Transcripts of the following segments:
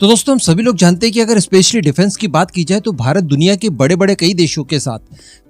तो दोस्तों हम सभी लोग जानते हैं कि अगर स्पेशली डिफेंस की बात की जाए तो भारत दुनिया के बड़े बड़े कई देशों के साथ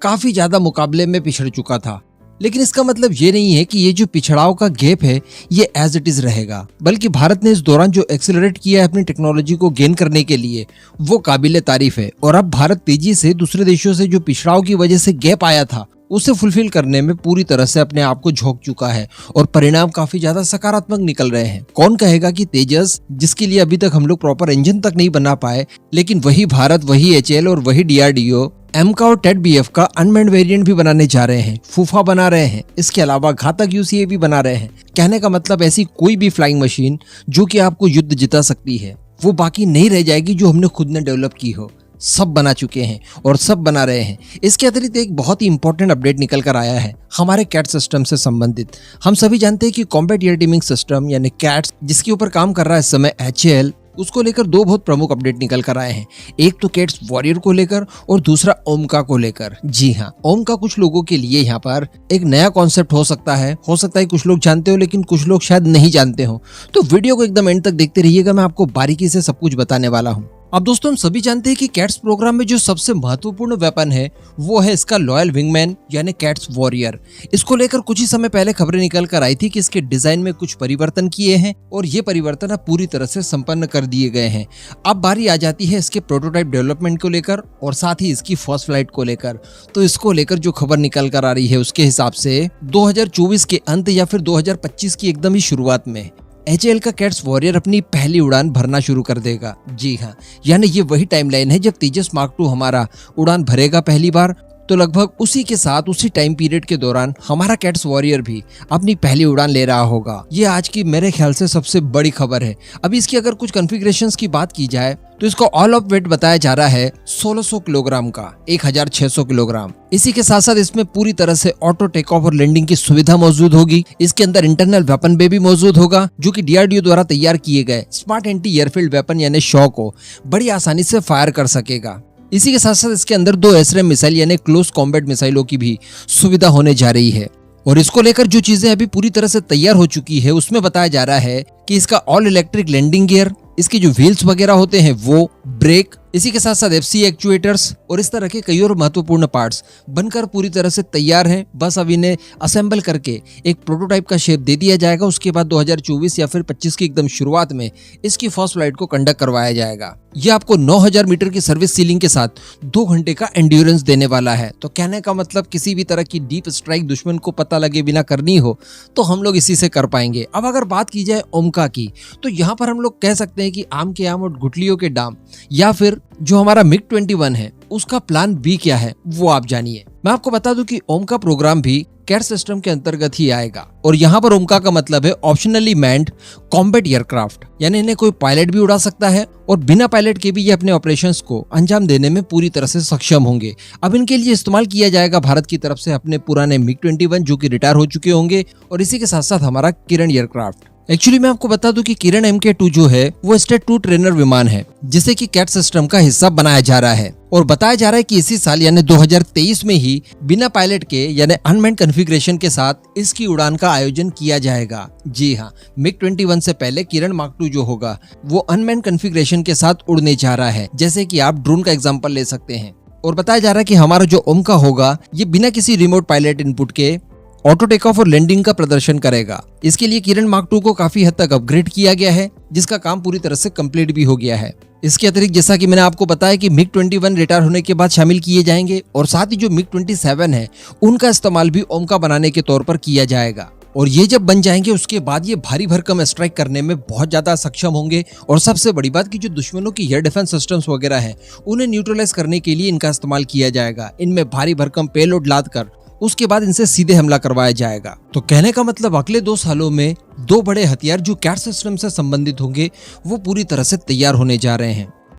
काफी ज्यादा मुकाबले में पिछड़ चुका था। लेकिन इसका मतलब ये नहीं है कि ये जो पिछड़ाव का गैप है ये एज इट इज रहेगा, बल्कि भारत ने इस दौरान जो एक्सेलरेट किया है अपनी टेक्नोलॉजी को गेन करने के लिए वो काबिले तारीफ है। और अब भारत तेजी से दूसरे देशों से जो पिछड़ाव की वजह से गैप आया था उसे फुलफिल करने में पूरी तरह से अपने आप को झोंक चुका है और परिणाम काफी ज्यादा सकारात्मक निकल रहे हैं। कौन कहेगा कि तेजस, जिसके लिए अभी तक हम लोग प्रॉपर इंजन तक नहीं बना पाए, लेकिन वही भारत, वही एचएएल और वही डीआरडीओ एमका और टेट-बीएफ का अनमैन्ड वेरिएंट भी बनाने जा रहे हैं, फूफा बना रहे हैं, इसके अलावा घातक यूसीए बना रहे हैं। कहने का मतलब ऐसी कोई भी फ्लाइंग मशीन जो कि आपको युद्ध जिता सकती है वो बाकी नहीं रह जाएगी जो हमने खुद ने डेवलप की हो। सब बना चुके हैं और सब बना रहे हैं। इसके अतिरिक्त एक बहुत ही इंपॉर्टेंट अपडेट निकल कर आया है हमारे कैट सिस्टम से संबंधित। हम सभी जानते हैं कि कॉम्बैट एयर टीमिंग सिस्टम यानी कैट्स, जिसके ऊपर काम कर रहा है इस समय एचएएल, उसको लेकर दो बहुत प्रमुख अपडेट निकल कर आए हैं। एक तो कैट्स वॉरियर को लेकर और दूसरा ओमका को लेकर। जी हाँ, ओमका कुछ लोगों के लिए यहाँ पर एक नया कॉन्सेप्ट हो सकता है कुछ लोग जानते हो लेकिन कुछ लोग शायद नहीं जानते हो। तो वीडियो को एकदम एंड तक देखते रहिएगा, मैं आपको बारीकी से सब कुछ बताने वाला हूँ। अब दोस्तों हम सभी जानते हैं कि कैट्स प्रोग्राम में जो सबसे महत्वपूर्ण वेपन है वो है इसका लॉयल विंगमैन यानी कैट्स वॉरियर। इसको लेकर कुछ ही समय पहले खबरें निकल कर आई थी कि इसके डिजाइन में कुछ परिवर्तन किए हैं और ये परिवर्तन अब पूरी तरह से संपन्न कर दिए गए हैं। अब बारी आ जाती है इसके प्रोटोटाइप डेवलपमेंट को लेकर और साथ ही इसकी फर्स्ट फ्लाइट को लेकर। तो इसको लेकर जो खबर निकल कर आ रही है उसके हिसाब से 2024 के अंत या फिर 2025 की एकदम ही शुरुआत में एचएएल का कैट्स वॉरियर अपनी पहली उड़ान भरना शुरू कर देगा। जी हाँ, यानी ये वही टाइमलाइन है जब तेजस मार्क 2 हमारा उड़ान भरेगा पहली बार। तो लगभग उसी के साथ उसी टाइम पीरियड के दौरान हमारा कैट्स वॉरियर भी अपनी पहली उड़ान ले रहा होगा। ये आज की मेरे ख्याल से सबसे बड़ी खबर है। अभी इसकी अगर कुछ कॉन्फ़िगरेशंस की बात की जाए तो इसका ऑल ऑफ वेट बताया जा रहा है 1600 किलोग्राम का, 1600 किलोग्राम। इसी के साथ साथ इसमें पूरी तरह से ऑटो टेक ऑफ और लैंडिंग की सुविधा मौजूद होगी। इसके अंदर इंटरनल वेपन बे भी मौजूद होगा जो कि डीआरडीओ द्वारा तैयार किए गए स्मार्ट एंटी एयरफील्ड वेपन यानी शॉ को बड़ी आसानी से फायर कर सकेगा। इसी के साथ साथ इसके अंदर 2 एसरेम मिसाइल यानी क्लोज कॉम्बैट मिसाइलों की भी सुविधा होने जा रही है। और इसको लेकर जो चीजें अभी पूरी तरह से तैयार हो चुकी है उसमें बताया जा रहा है कि इसका ऑल इलेक्ट्रिक लैंडिंग गियर, इसके जो व्हील्स वगैरह होते हैं वो, ब्रेक, इसी के साथ साथ एफसी एक्चुएटर्स और इस तरह के कई और महत्वपूर्ण पार्ट्स बनकर पूरी तरह से तैयार हैं। बस अब इन्हें असेंबल करके एक प्रोटोटाइप का शेप दे दिया जाएगा। उसके बाद 2024 या फिर 25 की एकदम शुरुआत में इसकी फर्स्ट फ्लाइट को कंडक्ट करवाया जाएगा। ये आपको 9000 मीटर की सर्विस सीलिंग के साथ 2 घंटे का एंड्योरेंस देने वाला है। तो कहने का मतलब किसी भी तरह की डीप स्ट्राइक दुश्मन को पता लगे बिना करनी हो तो हम लोग इसी से कर पाएंगे। अब अगर बात की जाए ओमका की तो यहाँ पर हम लोग कह सकते हैं कि आम के आम और गुठलियों के डाम, या फिर जो हमारा मिग-21 है उसका प्लान बी क्या है वो आप जानिए। मैं आपको बता दूं कि ओमका प्रोग्राम भी कैट सिस्टम के अंतर्गत ही आएगा और यहाँ पर ओमका का मतलब है ऑप्शनली मैन्ड कॉम्बैट एयरक्राफ्ट, यानी इन्हें कोई पायलट भी उड़ा सकता है और बिना पायलट के भी ये अपने ऑपरेशंस को अंजाम देने में पूरी तरह से सक्षम होंगे। अब इनके लिए इस्तेमाल किया जाएगा भारत की तरफ से अपने पुराने मिग-21 जो कि रिटायर हो चुके होंगे और इसी के साथ साथ हमारा किरण एयरक्राफ्ट। एक्चुअली मैं आपको बता दूं कि किरण MK2 जो है वो स्टेट 2 ट्रेनर विमान है जिसे कि कैट सिस्टम का हिस्सा बनाया जा रहा है और बताया जा रहा है कि इसी साल यानी 2023 में ही बिना पायलट के यानी अनमैन्ड कॉन्फ़िगरेशन के साथ इसकी उड़ान का आयोजन किया जाएगा। जी हाँ, मिग-21 से पहले किरण मार्क 2 जो होगा वो अनमैन्ड कॉन्फ़िगरेशन के साथ उड़ने जा रहा है। जैसे कि आप ड्रोन का एग्जाम्पल ले सकते हैं। और बताया जा रहा है कि हमारा जो ओमका होगा ये बिना किसी रिमोट पायलट इनपुट के ऑटो टेक ऑफ और लैंडिंग का प्रदर्शन करेगा। इसके लिए किरण मार्क 2 को काफी हद तक अपग्रेड किया गया है जिसका काम पूरी तरह से कंप्लीट भी हो गया है। इसके अतिरिक्त जैसा कि मैंने आपको बताया कि मिग-21 रिटायर होने के बाद शामिल किए जाएंगे और साथ ही जो मिग-27 है उनका इस्तेमाल भी ओमका बनाने के तौर पर किया जाएगा। और ये जब बन जाएंगे उसके बाद ये भारी भरकम स्ट्राइक करने में बहुत ज्यादा सक्षम होंगे। और सबसे बड़ी बात कि जो दुश्मनों की एयर डिफेंस सिस्टम्स वगैरह हैं उन्हें न्यूट्रलाइज करने के लिए इनका इस्तेमाल किया जाएगा। इनमें भारी भरकम पेलोड लाद कर उसके बाद इनसे सीधे हमला करवाया जाएगा। तो कहने का मतलब अगले 2 सालों में 2 बड़े हथियार जो कैट सिस्टम से संबंधित होंगे वो पूरी तरह से तैयार होने जा रहे हैं।